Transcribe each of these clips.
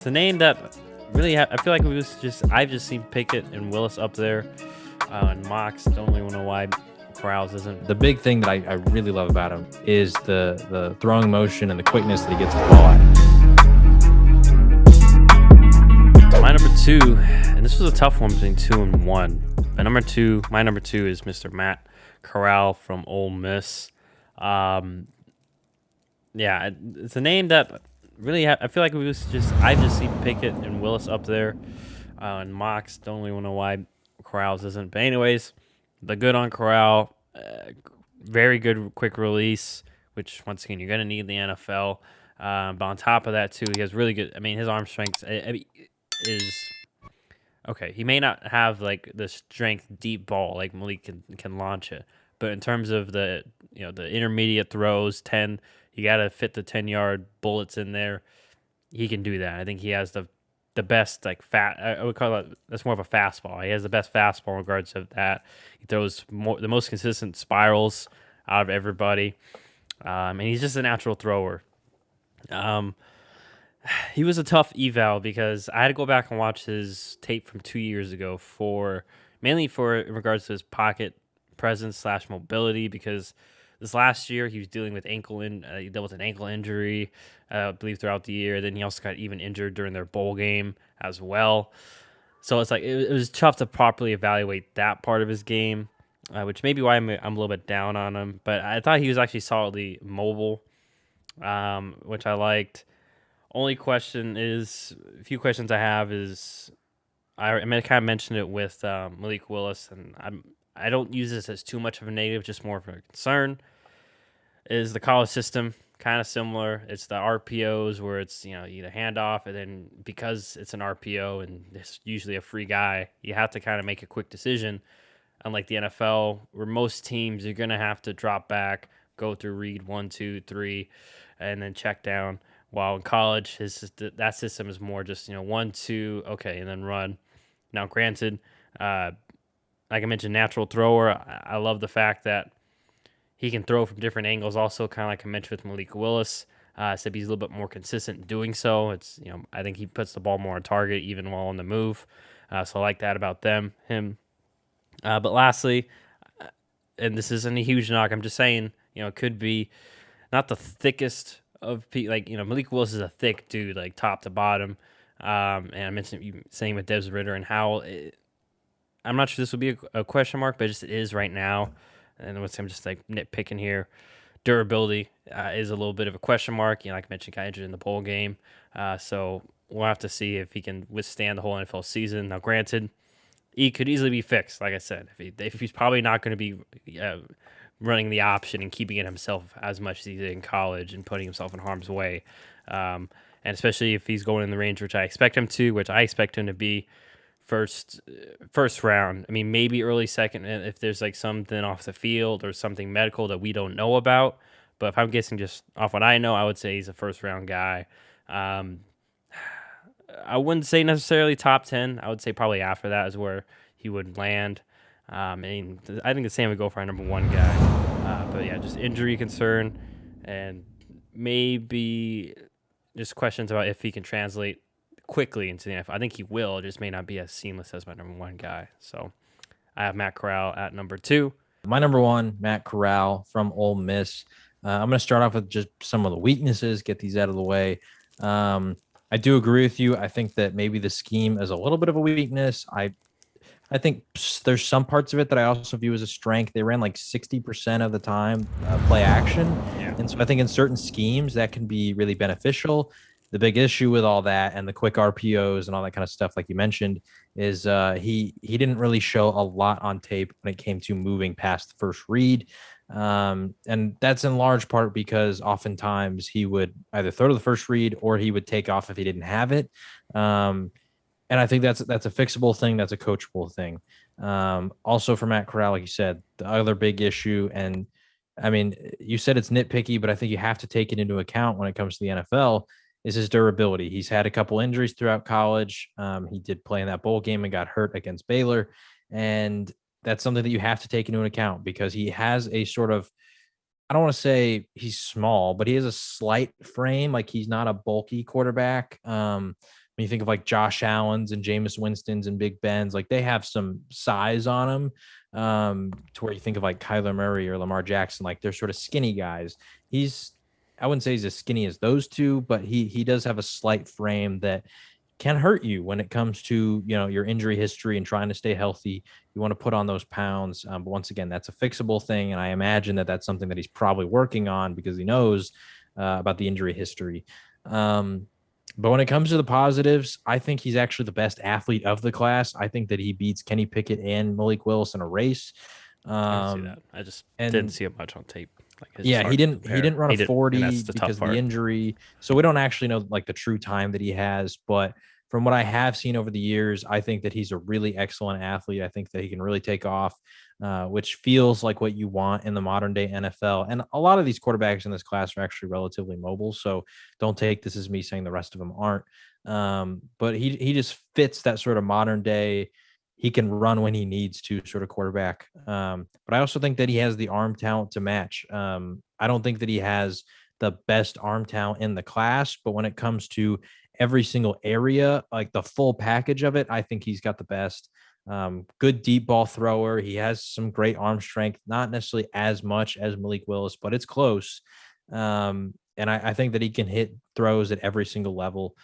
It's a name that really I feel like I've just seen Pickett and Willis up there, and Mox. Don't really know why Corrals isn't. The big thing that I really love about him is the throwing motion and the quickness that he gets the ball at. My number two, and this was a tough one between 2 and 1. But my number two is Mr. Matt Corral from Ole Miss. Yeah, it's a name that really I feel like I've just seen Pickett and Willis up there, and Mox. Don't really know why Corrals isn't. But anyways, the good on Corral, very good quick release, which once again you're gonna need in the NFL. But on top of that too, he has really good. I mean, his arm strength is okay. He may not have like the strength deep ball like Malik can launch it, but in terms of the intermediate throws, 10, you got to fit the 10-yard bullets in there. He can do that. I think he has the best I would call it, that's more of a fastball. He has the best fastball in regards to that. He throws the most consistent spirals out of everybody, and he's just a natural thrower. He was a tough eval because I had to go back and watch his tape from 2 years ago mainly in regards to his pocket presence / mobility, because this last year he was dealing with he dealt with an ankle injury, I believe, throughout the year. Then he also got even injured during their bowl game as well. So it's like it was tough to properly evaluate that part of his game, which may be why I'm a little bit down on him. But I thought he was actually solidly mobile, which I liked. Only question is, a few questions I have is, I kind of mentioned it with Malik Willis, and I don't use this as too much of a negative, just more of a concern. Is the college system kind of similar? It's the RPOs where it's you hand off, and then because it's an RPO and it's usually a free guy, you have to kind of make a quick decision. Unlike the NFL, where most teams you're gonna have to drop back, go through read 1, 2, 3, and then check down. While in college, that system is more just 1, 2, okay, and then run. Now, granted, like I mentioned, natural thrower. I love the fact that he can throw from different angles. Also, kind of like I mentioned with Malik Willis, except he's a little bit more consistent in doing so. I think he puts the ball more on target even while on the move. So I like that about him. But lastly, and this isn't a huge knock, I'm just saying, it could be not the thickest of Malik Willis is a thick dude, like top to bottom. And I mentioned same with Des Ritter and how I'm not sure this would be a question mark, but it is right now. And I'm just like nitpicking here. Durability is a little bit of a question mark. Like I mentioned, got injured in the bowl game. So we'll have to see if he can withstand the whole NFL season. Now, granted, he could easily be fixed, like I said. If he's probably not going to be running the option and keeping it himself as much as he did in college and putting himself in harm's way. And especially if he's going in the range, which I expect him to be first round. I mean, maybe early second if there's like something off the field or something medical that we don't know about. But if I'm guessing just off what I know, I would say he's a first round guy. I wouldn't say necessarily top 10. I would say probably after that is where he would land. I think the same would go for our number 1 guy. But yeah, just injury concern and maybe just questions about if he can translate quickly into the NFL. I think he will. It just may not be as seamless as my number 1 guy. So I have Matt Corral at number 2. My number 1, Matt Corral from Ole Miss. I'm going to start off with just some of the weaknesses, get these out of the way. I do agree with you. I think that maybe the scheme is a little bit of a weakness. I think there's some parts of it that I also view as a strength. They ran like 60% of the time play action. Yeah. And so I think in certain schemes that can be really beneficial. The big issue with all that and the quick RPOs and all that kind of stuff, like you mentioned, is he didn't really show a lot on tape when it came to moving past the first read. And that's in large part because oftentimes he would either throw to the first read or he would take off if he didn't have it. And I think that's a fixable thing. That's a coachable thing. Also for Matt Corral, like you said, the other big issue, and I mean, you said it's nitpicky, but I think you have to take it into account when it comes to the NFL, is his durability. He's had a couple injuries throughout college. He did play in that bowl game and got hurt against Baylor. And that's something that you have to take into account because he has a sort of, I don't want to say he's small, but he has a slight frame. Like he's not a bulky quarterback. when you think of like Josh Allen's and Jameis Winston's and Big Ben's, like they have some size on them. To where you think of like Kyler Murray or Lamar Jackson, like they're sort of skinny guys. He's I wouldn't say he's as skinny as those two, but he does have a slight frame that can hurt you when it comes to your injury history and trying to stay healthy. You want to put on those pounds, but once again, that's a fixable thing, and I imagine that that's something that he's probably working on because he knows about the injury history. But when it comes to the positives, I think he's actually the best athlete of the class. I think that he beats Kenny Pickett and Malik Willis in a race. I can see that. I just didn't see it much on tape. Like, yeah, he didn't run a 40 the because of the injury. So we don't actually know like the true time that he has. But from what I have seen over the years, I think that he's a really excellent athlete. I think that he can really take off, which feels like what you want in the modern day NFL. And a lot of these quarterbacks in this class are actually relatively mobile. So don't take this as me saying the rest of them aren't. But he just fits that sort of modern day. He can run when he needs to, sort of quarterback. But I also think that he has the arm talent to match. I don't think that he has the best arm talent in the class, but when it comes to every single area, like the full package of it, I think he's got the best. Good deep ball thrower. He has some great arm strength, not necessarily as much as Malik Willis, but it's close. And I think that he can hit throws at every single level.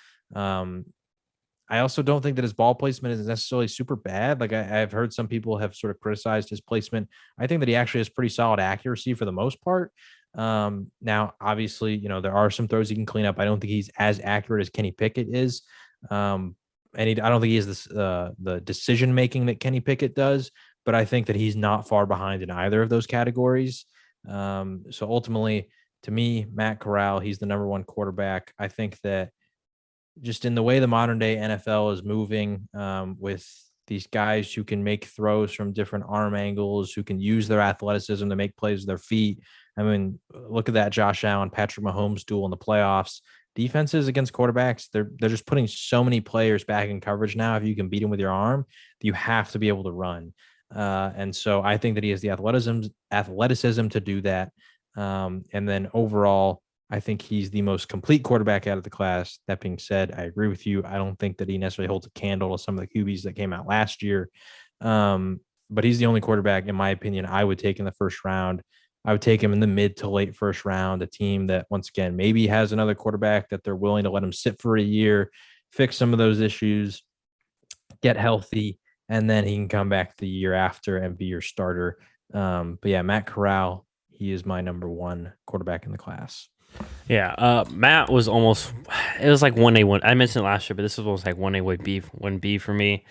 I also don't think that his ball placement is necessarily super bad. Like I've heard some people have sort of criticized his placement. I think that he actually has pretty solid accuracy for the most part. Now, obviously, there are some throws he can clean up. I don't think he's as accurate as Kenny Pickett is. And I don't think he has this, the decision making that Kenny Pickett does, but I think that he's not far behind in either of those categories. So ultimately, to me, Matt Corral, he's the number one quarterback. I think that just in the way the modern day NFL is moving, with these guys who can make throws from different arm angles, who can use their athleticism to make plays with their feet. I mean, look at that Josh Allen, Patrick Mahomes duel in the playoffs. Defenses against quarterbacks, they're just putting so many players back in coverage now. If you can beat them with your arm, you have to be able to run. And so I think that he has the athleticism to do that. And then overall, I think he's the most complete quarterback out of the class. That being said, I agree with you. I don't think that he necessarily holds a candle to some of the QBs that came out last year. But he's the only quarterback, in my opinion, I would take in the first round. I would take him in the mid to late first round, a team that, once again, maybe has another quarterback that they're willing to let him sit for a year, fix some of those issues, get healthy, and then he can come back the year after and be your starter. But yeah, Matt Corral, he is my number one quarterback in the class. Yeah, Matt was almost. It was like 1A, 1. I mentioned it last year, but this was almost like 1A, 1B for me.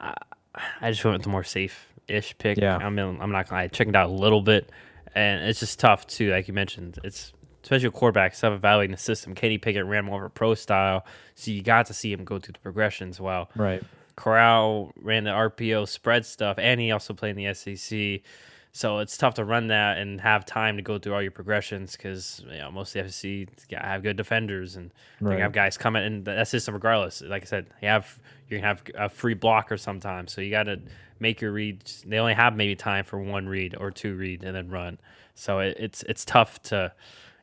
I just went with the more safe-ish pick. Yeah. I'm not gonna lie, I checked it out a little bit, and it's just tough too. Like you mentioned, it's especially a quarterback, stuff evaluating the system. Kenny Pickett ran more of a pro style, so you got to see him go through the progressions. Well, right. Corral ran the RPO spread stuff, and he also played in the SEC. So it's tough to run that and have time to go through all your progressions because most of the FCC have good defenders and they have guys coming in that system regardless. Like I said, you're gonna have a free blocker sometimes, so you got to make your reads. They only have maybe time for one read or two read and then run. So it's tough to,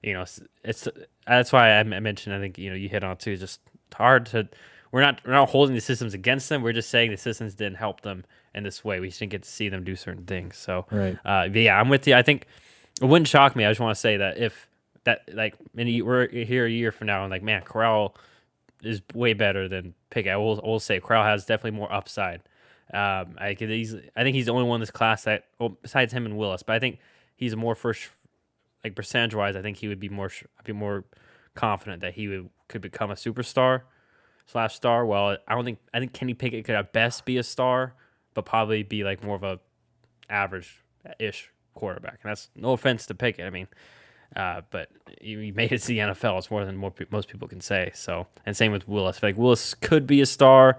it's that's why I mentioned. I think you hit on it too. Just hard to. We're not holding the systems against them. We're just saying the systems didn't help them in this way. We just didn't get to see them do certain things. So, right. But yeah, I'm with you. I think it wouldn't shock me. I just want to say that if that, like, we're here a year from now and like, man, Corral is way better than Pickett. I will say Corral has definitely more upside. I think he's the only one in this class that, besides him and Willis, but I think he's a more first, like percentage wise. I think he would be more. I'd be more confident that he could become a superstar / star. Well, I think Kenny Pickett could at best be a star, but probably be like more of a average-ish quarterback. And that's no offense to Pickett. I mean, but he made it to the NFL. It's more than most people can say. So, and same with Willis. I feel like Willis could be a star,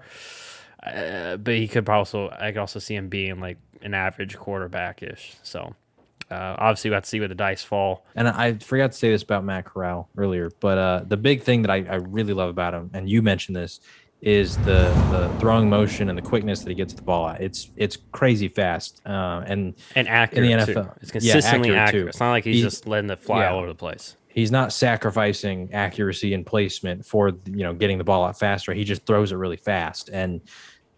but I could also see him being like an average quarterback-ish. So, obviously, we have to see where the dice fall. And I forgot to say this about Matt Corral earlier, but the big thing that I really love about him, and you mentioned this, is the throwing motion and the quickness that he gets the ball at. It's crazy fast and accurate in the NFL. Too. It's consistently accurate. Too. It's not like he's just letting it fly all over the place. he's not sacrificing accuracy and placement for getting the ball out faster. He just throws it really fast, and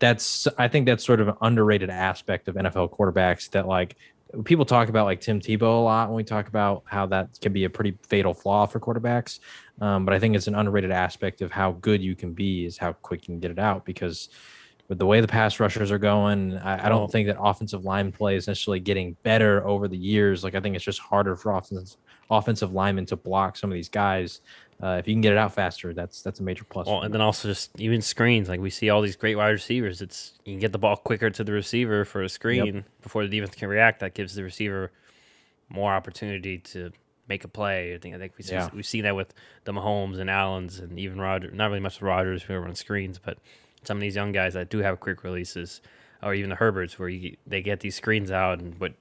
I think that's sort of an underrated aspect of NFL quarterbacks that like people talk about like Tim Tebow a lot when we talk about how that can be a pretty fatal flaw for quarterbacks. But I think it's an underrated aspect of how good you can be is how quick you can get it out, because with the way the pass rushers are going, I don't think that offensive line play is necessarily getting better over the years. Like I think it's just harder for offensive linemen to block some of these guys. If you can get it out faster, that's a major plus. Well, and then also just even screens, like we see all these great wide receivers. It's you can get the ball quicker to the receiver for a screen before the defense can react. That gives the receiver more opportunity to make a play. I think we've seen that with the Mahomes and Allens and even Rodgers. Not really much with Rodgers who run screens, but some of these young guys that do have quick releases, or even the Herberts where they get these screens out, and what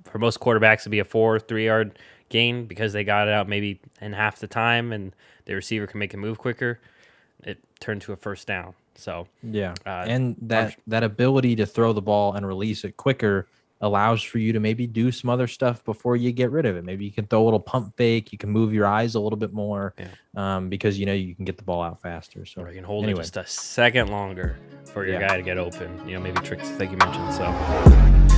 for most quarterbacks would be a 4-3 yard gain because they got it out maybe in half the time and the receiver can make a move quicker, it turned to a first down. So and that ability to throw the ball and release it quicker allows for you to maybe do some other stuff before you get rid of it. Maybe you can throw a little pump fake, you can move your eyes a little bit more, because you can get the ball out faster. So you can hold it just a second longer for your guy to get open. Maybe tricks like you mentioned. So